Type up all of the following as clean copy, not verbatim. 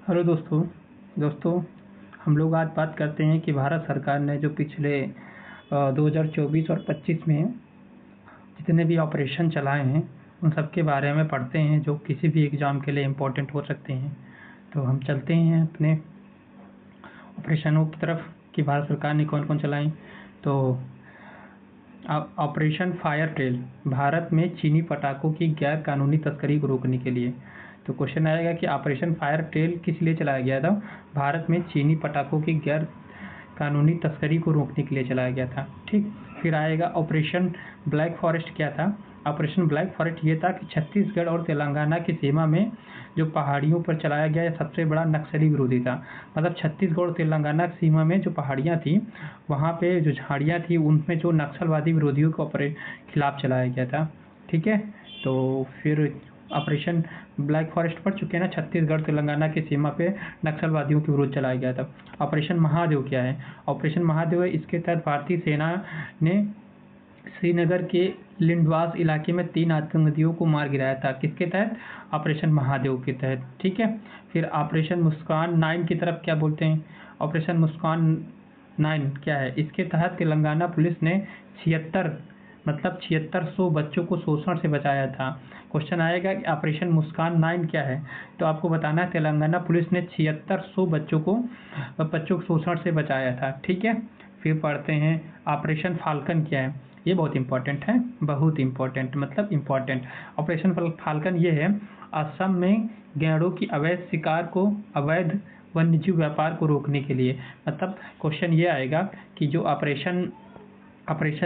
Hello दोस्तों। दोस्तों, हम लोग आज बात करते हैं कि भारत सरकार ने जो पिछले 2024 और 25 में जितने भी ऑपरेशन चलाए हैं उन सब के बारे में पढ़ते हैं जो किसी भी एग्ज़ाम के लिए इम्पोर्टेंट हो सकते हैं। तो हम चलते हैं अपने ऑपरेशनों की तरफ कि भारत सरकार ने कौन कौन चलाए। तो ऑपरेशन फायर टेल, भारत में चीनी पटाखों की गैर कानूनी तस्करी को रोकने के लिए। तो क्वेश्चन आएगा कि ऑपरेशन फायर टेल किस लिए चलाया गया था। भारत में चीनी पटाखों की गैर कानूनी तस्करी को रोकने के लिए चलाया गया था। ठीक, फिर आएगा ऑपरेशन ब्लैक फॉरेस्ट। क्या था ऑपरेशन ब्लैक फॉरेस्ट? ये था कि छत्तीसगढ़ और तेलंगाना की सीमा में जो पहाड़ियों पर चलाया गया सबसे बड़ा नक्सली विरोधी था। मतलब छत्तीसगढ़ और तेलंगाना की सीमा में जो पहाड़ियाँ थी, वहाँ पे जो झाड़ियाँ थी, उनमें जो नक्सलवादी विरोधियों को खिलाफ चलाया गया था। ठीक है, तो फिर ऑपरेशन ब्लैक फॉरेस्ट पढ़ चुके हैं ना, छत्तीसगढ़ तेलंगाना की सीमा पे नक्सलवादियों के विरुद्ध चलाया गया था। ऑपरेशन महादेव क्या है? ऑपरेशन महादेव है, इसके तहत भारतीय सेना ने श्रीनगर के लिंडवास इलाके में 3 आतंकवादियों को मार गिराया था। किसके तहत? ऑपरेशन महादेव के तहत। ठीक है, फिर ऑपरेशन मुस्कान 9 की तरफ क्या बोलते हैं? ऑपरेशन मुस्कान 9 क्या है? इसके तहत तेलंगाना पुलिस ने 7600 बच्चों को शोषण से बचाया था। क्वेश्चन आएगा कि ऑपरेशन मुस्कान 9 क्या है? तो आपको बताना है तेलंगाना पुलिस ने 7600 बच्चों को शोषण से बचाया था। ठीक है, फिर पढ़ते हैं ऑपरेशन फाल्कन क्या है। ये बहुत इंपॉर्टेंट है, बहुत इंपॉर्टेंट मतलब इंपॉर्टेंट। ऑपरेशन फाल्कन ये है असम में गैंडों की अवैध शिकार को, अवैध वन्यजीव व्यापार को रोकने के लिए। मतलब क्वेश्चन ये आएगा कि जो ऑपरेशन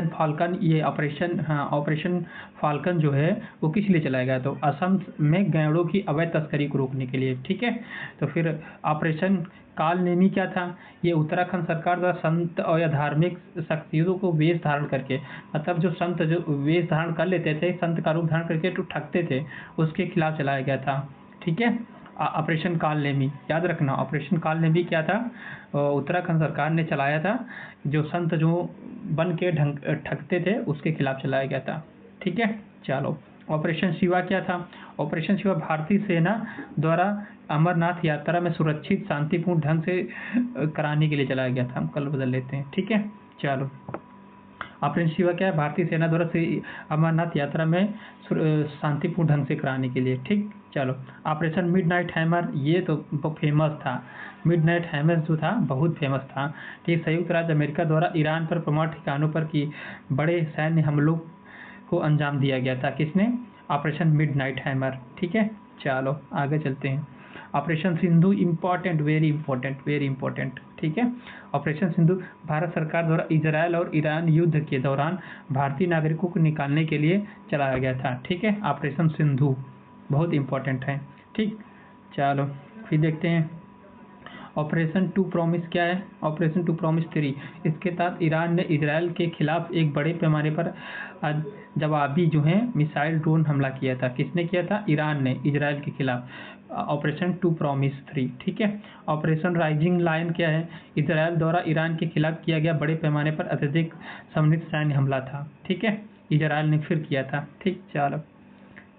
फाल्कन, ये ऑपरेशन फाल्कन जो है वो किस लिए चलाया गया? तो असम में गैंडों की अवैध तस्करी को रोकने के लिए। ठीक है, तो फिर ऑपरेशन कालनेमी क्या था? ये उत्तराखंड सरकार द्वारा संत और या धार्मिक शक्तियों को वेश धारण करके, मतलब जो संत जो वेश धारण कर लेते थे, संत का रूप धारण करके जो ठगते थे, उसके खिलाफ चलाया गया था। ठीक है, ऑपरेशन कालनेमी याद रखना। ऑपरेशन कालनेमी क्या था? उत्तराखंड सरकार ने चलाया था, जो संत जो बन के ठगते थे उसके खिलाफ चलाया गया था। ठीक है, चलो ऑपरेशन शिवा क्या था? ऑपरेशन शिवा भारतीय सेना द्वारा अमरनाथ यात्रा में सुरक्षित शांतिपूर्ण ढंग से कराने के लिए चलाया गया था। हम कल बदल लेते हैं। ठीक है, चलो ऑपरेशन शिवा क्या है? भारतीय सेना द्वारा से अमरनाथ यात्रा में शांतिपूर्ण ढंग से कराने के लिए। ठीक, चलो ऑपरेशन मिडनाइट हैमर, ये तो फेमस था। मिडनाइट हैमर जो था बहुत फेमस था। ठीक, संयुक्त राज्य अमेरिका द्वारा ईरान पर परमाणु ठिकानों पर की बड़े सैन्य हमलों को अंजाम दिया गया था। किसने? Operation midnight hammer. ठीक है, चलो आगे चलते हैं। Operation Sindhu important, very important, very important. ठीक है, ऑपरेशन सिंधु भारत सरकार द्वारा इजराइल और ईरान युद्ध के दौरान भारतीय नागरिकों को निकालने के लिए चलाया गया था। ठीक है, ऑपरेशन सिंधु बहुत इंपॉर्टेंट है। ठीक, चलो फिर देखते हैं ऑपरेशन टू प्रॉमिस क्या है? ऑपरेशन टू प्रॉमिस 3, इसके तहत ईरान ने इजराइल के खिलाफ एक बड़े पैमाने पर जवाबी जो है मिसाइल ड्रोन हमला किया था। किसने किया था? ईरान ने इजराइल के खिलाफ। Operation true promise 3। ठीक है, ऑपरेशन राइजिंग लायन क्या है? इजराइल द्वारा ईरान के खिलाफ किया गया बड़े पैमाने पर अत्यधिक समन्वित सैन्य हमला था। ठीक है, इजराइल ने फिर किया था। ठीक, चलो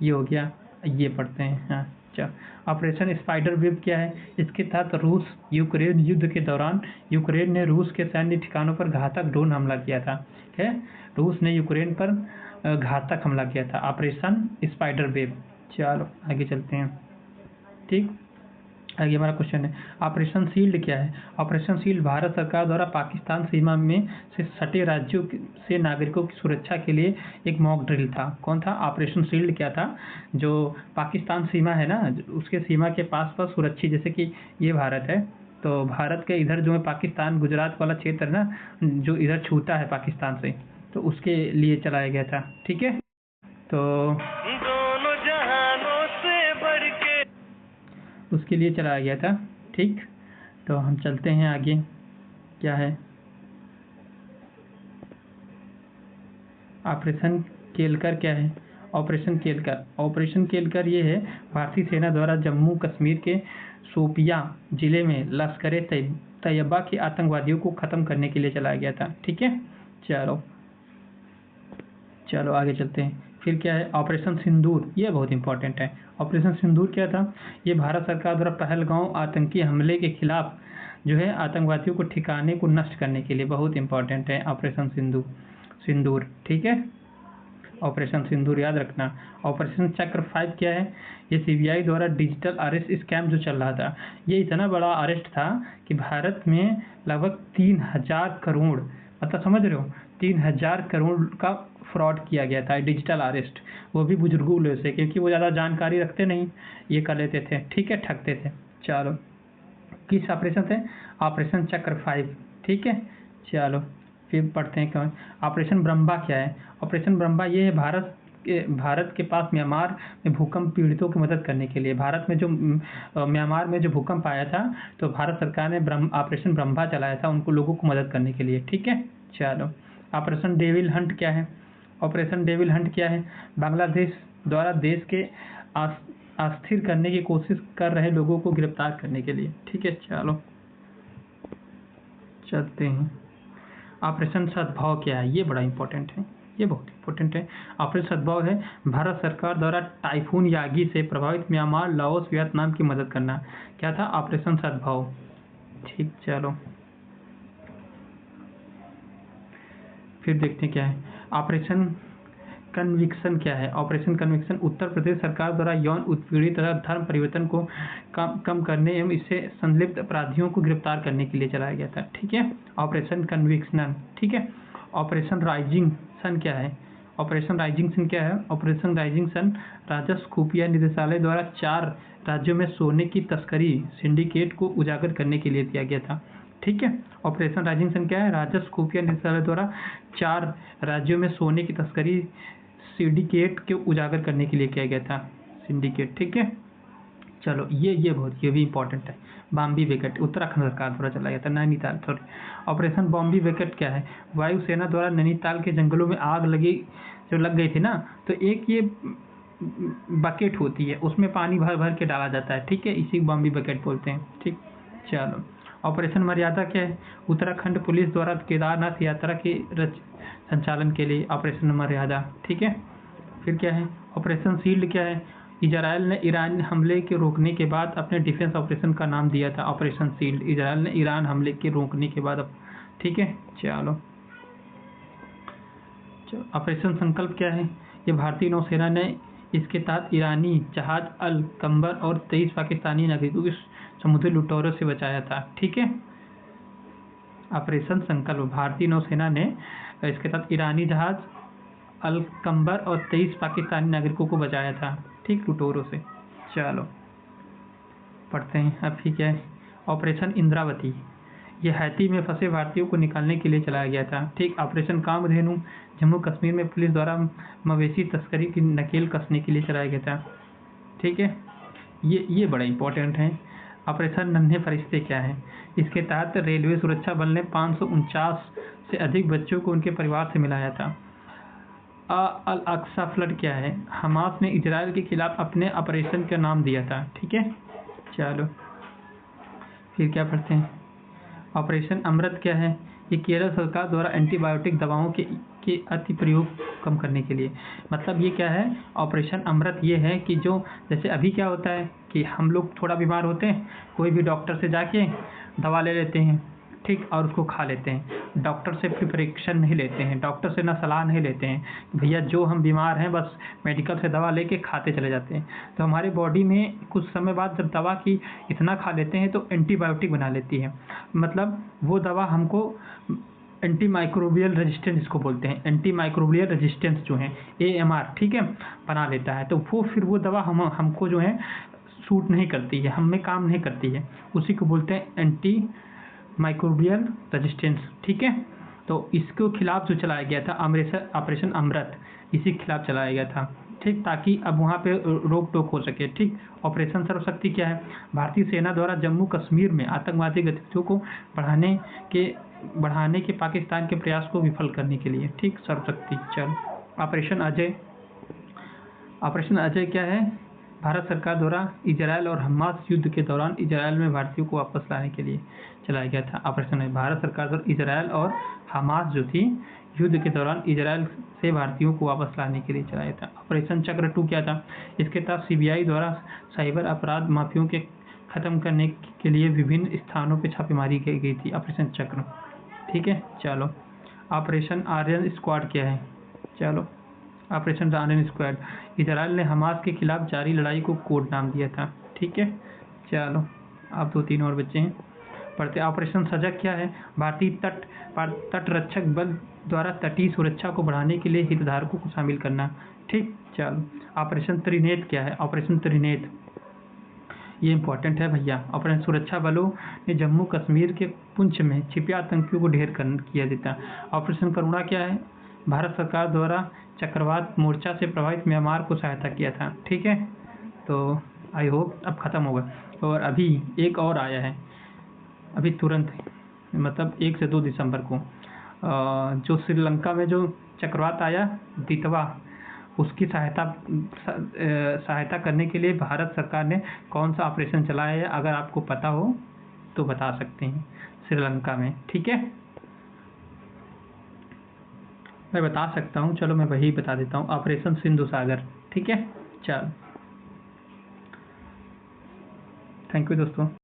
ये हो गया, ये पढ़ते हैं। हाँ, चलो ऑपरेशन स्पाइडर वेब क्या है? इसके तहत रूस यूक्रेन युद्ध के दौरान यूक्रेन ने रूस के सैन्य ठिकानों पर घातक ड्रोन हमला किया था। ठीक है, रूस ने यूक्रेन पर घातक हमला किया था। Operation spider web. चलो आगे चलते हैं। ठीक, आगे हमारा क्वेश्चन है ऑपरेशन शील्ड क्या है? ऑपरेशन शील्ड भारत सरकार द्वारा पाकिस्तान सीमा में से सटे राज्यों से नागरिकों की सुरक्षा के लिए एक मॉक ड्रिल था। कौन था? ऑपरेशन शील्ड क्या था? जो पाकिस्तान सीमा है ना, उसके सीमा के पास पास सुरक्षित, जैसे कि ये भारत है, तो भारत के इधर जो है पाकिस्तान गुजरात वाला क्षेत्र है ना, जो इधर छूता है पाकिस्तान से, तो उसके लिए चलाया गया था। ठीक है, तो दोनों जहानों से बढ़ के उसके लिए चलाया गया था। ठीक, तो हम चलते हैं आगे। क्या है? ऑपरेशन केलकर क्या है? ऑपरेशन केलकर, ऑपरेशन केलकर ये है भारतीय सेना द्वारा जम्मू कश्मीर के शोपियां जिले में लश्कर तैयबा के आतंकवादियों को खत्म करने के लिए चलाया गया था। ठीक है, चलो चलो आगे चलते हैं। फिर क्या है ऑपरेशन सिंदूर, ये बहुत इंपॉर्टेंट है। ऑपरेशन सिंदूर क्या था, ये भारत सरकार द्वारा पहलगांव आतंकी हमले के खिलाफ जो है आतंकवादियों को ठिकाने को नष्ट करने के लिए बहुत इंपॉर्टेंट है ऑपरेशन सिंदूर। ठीक है, ऑपरेशन सिंदूर याद रखना। ऑपरेशन चक्र 5 क्या है, ये सीबीआई द्वारा डिजिटल अरेस्ट स्कैम जो चल रहा था, ये इतना बड़ा अरेस्ट था कि भारत में लगभग 3000 करोड़, मतलब समझ रहे हो 3000 करोड़ का फ्रॉड किया गया था, डिजिटल अरेस्ट, वो भी बुजुर्गों लोग से, क्योंकि वो ज़्यादा जानकारी रखते नहीं, ये कर लेते थे। ठीक है, ठगते थे। चलो, किस ऑपरेशन थे, ऑपरेशन चक्र 5। ठीक है, चलो फिर पढ़ते हैं क्या ऑपरेशन ब्रह्मा क्या है। ऑपरेशन ब्रह्मा ये है भारत के पास म्यांमार में भूकंप पीड़ितों की मदद करने के लिए। भारत में जो म्यांमार में जो भूकंप आया था, तो भारत सरकार ने ऑपरेशन ब्रह्मा चलाया था उनको लोगों को मदद करने के लिए। ठीक है, चलो ऑपरेशन डेविल हंट क्या है। ऑपरेशन डेविल हंट क्या है, बांग्लादेश द्वारा देश के अस्थिर करने की कोशिश कर रहे लोगों को गिरफ्तार करने के लिए। ठीक है, चलो चलते हैं। ऑपरेशन सद्भाव क्या है, ये बड़ा इंपॉर्टेंट है, ये बहुत इंपॉर्टेंट है। ऑपरेशन सद्भाव है भारत सरकार द्वारा टाइफून यागी से प्रभावित म्यांमार, लाओस, वियतनाम की मदद करना। क्या था, ऑपरेशन सद्भाव। ठीक, चलो फिर देखते हैं क्या है ऑपरेशन कन्विक्शन क्या है। ऑपरेशन कन्विक्शन उत्तर प्रदेश सरकार द्वारा यौन उत्पीड़न तथा धर्म परिवर्तन को कम करने एवं इससे संलिप्त अपराधियों को गिरफ्तार करने के लिए चलाया गया था। ठीक है, ऑपरेशन कन्विक्शन। ठीक है, ऑपरेशन राइजिंग सन क्या है। ऑपरेशन राइजिंग सन क्या है, ऑपरेशन राइजिंग सन राजस्व खुफिया निदेशालय द्वारा 4 राज्यों में सोने की तस्करी सिंडिकेट को उजागर करने के लिए किया गया था। ठीक है, ऑपरेशन राइजिंग सन क्या है, राजस्व खुफिया निदेशालय द्वारा 4 राज्यों में सोने की तस्करी सिंडिकेट के उजागर करने के लिए किया गया था, सिंडिकेट। ठीक है, चलो ये भी इंपॉर्टेंट है। बॉम्बे विकेट उत्तराखंड सरकार द्वारा चलाया गया था, Nainital, sorry. Operation Bombay wicket क्या है, वायुसेना द्वारा नैनीताल के जंगलों में आग जो लग गई थी ना, तो एक ये बकेट होती है, उसमें पानी भर भर के डाला जाता है। ठीक है, इसी बॉम्बे बकेट बोलते हैं। ठीक, चलो ऑपरेशन मर्यादा क्या है, उत्तराखंड पुलिस द्वारा केदारनाथ यात्रा के संचालन के लिए ऑपरेशन मर्यादा। ठीक है, फिर क्या है ऑपरेशन शील्ड क्या है, इजराइल ने ईरान हमले के रोकने के बाद अपने डिफेंस ऑपरेशन का नाम दिया था ऑपरेशन शील्ड, इजराइल ने ईरान हमले के रोकने के बाद। ठीक है, चलो ऑपरेशन संकल्प क्या है, ये भारतीय नौसेना ने इसके तहत ईरानी जहाज अल कंबर और 23 पाकिस्तानी नागरिकों को समुद्री लुटेरों से बचाया था। ठीक है, ऑपरेशन संकल्प भारतीय नौसेना ने इसके तहत ईरानी जहाज अल कंबर और 23 पाकिस्तानी नागरिकों को बचाया था, ठीक, लुटेरों से। चलो पढ़ते हैं अब। ठीक है, ऑपरेशन इंद्रावती, ये हैती में फंसे भारतीयों को निकालने के लिए चलाया गया था। ठीक, ऑपरेशन कामधेनु जम्मू कश्मीर में पुलिस द्वारा मवेशी तस्करी की नकेल कसने के लिए चलाया गया था। ठीक है, ये बड़ा इंपॉर्टेंट है। ऑपरेशन नन्हे फरिश्ते क्या है, इसके तहत रेलवे सुरक्षा बल ने 549 से अधिक बच्चों को उनके परिवार से मिलाया था। अल अक्सा फ्लड क्या है, हमास ने इजराइल के खिलाफ अपने ऑपरेशन का नाम दिया था। ठीक है, चलो फिर क्या पढ़ते हैं, ऑपरेशन अमृत क्या है, ये केरल सरकार द्वारा एंटीबायोटिक दवाओं के अति प्रयोग कम करने के लिए। मतलब ये क्या है, ऑपरेशन अमृत ये है कि जो जैसे अभी क्या होता है कि हम लोग थोड़ा बीमार होते हैं, कोई भी डॉक्टर से जाके दवा ले लेते हैं, ठीक, और उसको खा लेते हैं, डॉक्टर से प्रिस्क्रिप्शन नहीं लेते हैं, डॉक्टर से ना सलाह नहीं लेते हैं, भैया जो हम बीमार हैं बस मेडिकल से दवा लेके खाते चले जाते हैं। तो हमारे बॉडी में कुछ समय बाद जब दवा की इतना खा लेते हैं तो एंटीबायोटिक बना लेती है। मतलब वो दवा हमको एंटी माइक्रोबियल रेजिस्टेंस इसको बोलते हैं, एंटी माइक्रोबियल रेजिस्टेंस जो है AMR, ठीक है, बना लेता है। तो फिर वो दवा हमको जो है सूट नहीं करती है, हम में काम नहीं करती है, उसी को बोलते हैं एंटी माइक्रोबियल रेजिस्टेंस। ठीक है, तो इसके खिलाफ जो चलाया गया था ऑपरेशन अमृत, इसी के खिलाफ चलाया गया था। ठीक, ताकि अब वहाँ पे रोक टोक हो सके। ठीक, ऑपरेशन सर्वशक्ति क्या है, भारतीय सेना द्वारा जम्मू कश्मीर में आतंकवादी गतिविधियों को बढ़ाने के पाकिस्तान के प्रयास को विफल करने के लिए। ठीक, सर्वशक्ति। चल ऑपरेशन अजय क्या है, भारत सरकार द्वारा इजरायल और हमास युद्ध के दौरान इजरायल में भारतीयों को वापस लाने के लिए चलाया गया था। ऑपरेशन है भारत सरकार द्वारा इजरायल और हमास जो थी युद्ध के दौरान इजरायल से भारतीयों को वापस लाने के लिए चलाया था। ऑपरेशन चक्र 2 क्या था? इसके तहत सीबीआई द्वारा साइबर अपराध माफियों के खत्म करने के लिए विभिन्न स्थानों पर छापेमारी की गई थी। ऑपरेशन चक्र, ठीक है। चलो, ऑपरेशन आर्यन स्क्वाड क्या है? चलो, ऑपरेशन आर्यन स्क्वाड, इजरायल ने हमास के खिलाफ जारी लड़ाई को कोड नाम दिया था, ठीक है। चलो, अब 2-3 और बच्चे हैं पढ़ते। ऑपरेशन सजग क्या है? भारतीय तटरक्षक बल द्वारा तटीय सुरक्षा को बढ़ाने के लिए हितधारकों को शामिल करना, ठीक। चलो, ऑपरेशन त्रिनेत्र क्या है? ऑपरेशन त्रिनेत्र, ये इंपॉर्टेंट है भैया। ऑपरेशन सुरक्षा बलों ने जम्मू कश्मीर के पुंछ में छिपे आतंकियों को ढेर किया देता। ऑपरेशन करुणा क्या है? भारत सरकार द्वारा चक्रवात मोर्चा से प्रभावित म्यांमार को सहायता किया था, ठीक है। तो आई होप अब ख़त्म होगा। और अभी एक और आया है, अभी तुरंत, मतलब 1 से 2 दिसंबर को, जो श्रीलंका में जो चक्रवात आया दितवा, उसकी सहायता करने के लिए भारत सरकार ने कौन सा ऑपरेशन चलाया है? अगर आपको पता हो तो बता सकते हैं। श्रीलंका में, ठीक है, मैं बता सकता हूँ। चलो, मैं वही बता देता हूँ, ऑपरेशन सिंधु सागर, ठीक है। चलो, थैंक यू दोस्तों।